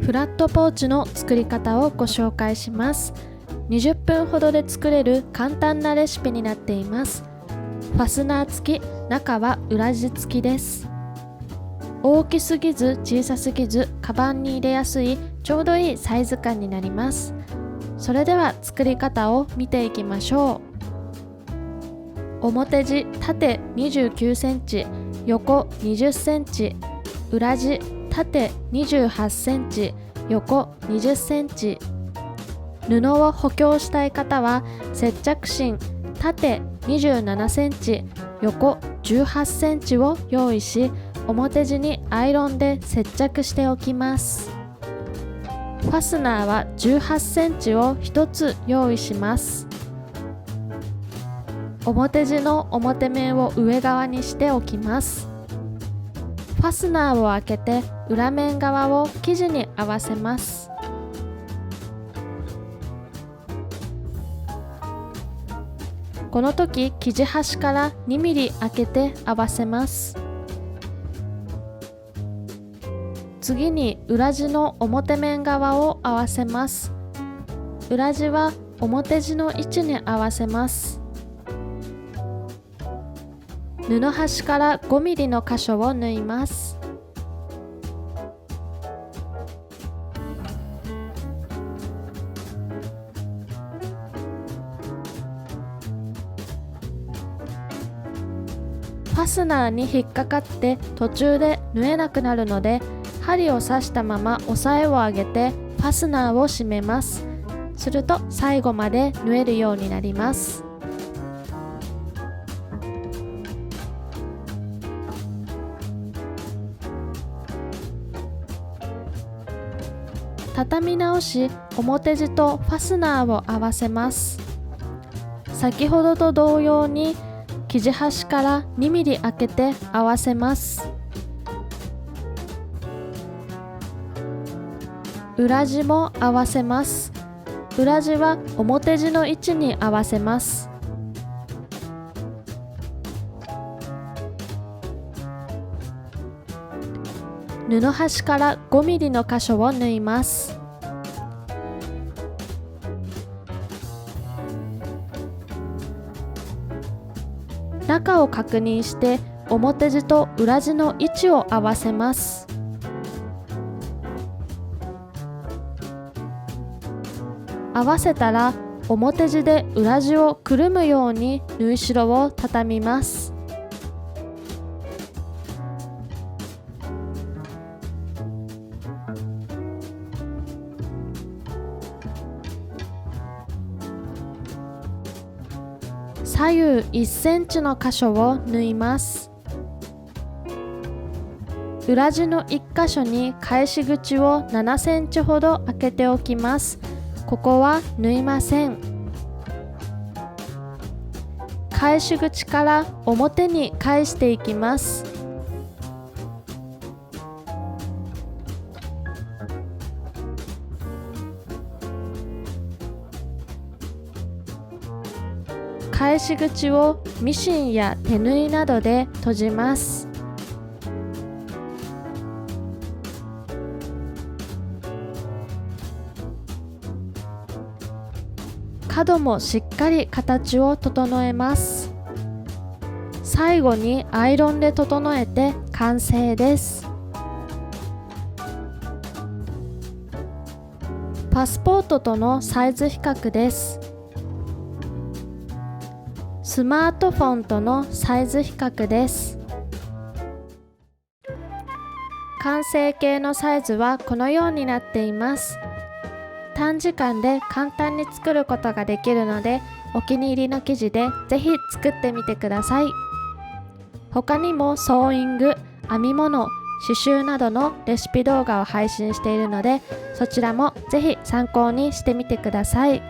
フラットポーチの作り方をご紹介します。20分ほどで作れる簡単なレシピになっています。ファスナー付き、中は裏地付きです。大きすぎず小さすぎず、カバンに入れやすいちょうどいいサイズ感になります。それでは作り方を見ていきましょう。表地縦29センチ、横20センチ、裏地縦28センチ、横20センチ。布を補強したい方は接着芯縦27センチ、横18センチを用意し、表地にアイロンで接着しておきます。ファスナーは18センチを1つ用意します。表地の表面を上側にしておきます。ファスナーを開けて裏面側を生地に合わせます。この時生地端から2ミリ開けて合わせます。次に裏地の表面側を合わせます。裏地は表地の位置に合わせます。布端から5ミリの箇所を縫います。ファスナーに引っかかって途中で縫えなくなるので、針を刺したまま押さえを上げてファスナーを締めます。すると最後まで縫えるようになります。畳み直し、表地とファスナーを合わせます。先ほどと同様に生地端から2ミリ開けて合わせます。裏地も合わせます。裏地は表地の位置に合わせます。布端から5ミリの箇所を縫います。中を確認して表地と裏地の位置を合わせます。合わせたら表地で裏地をくるむように縫い代を畳みます。左右1センチの箇所を縫います。裏地の1箇所に返し口を7センチほど開けておきます。ここは縫いません。返し口から表に返していきます。返し口をミシンや手縫いなどで閉じます。角もしっかり形を整えます。最後にアイロンで整えて完成です。パスポートとのサイズ比較です。スマートフォンとのサイズ比較です。完成形のサイズはこのようになっています。短時間で簡単に作ることができるので、お気に入りの生地でぜひ作ってみてください。他にもソーイング、編み物、刺繍などのレシピ動画を配信しているので、そちらもぜひ参考にしてみてください。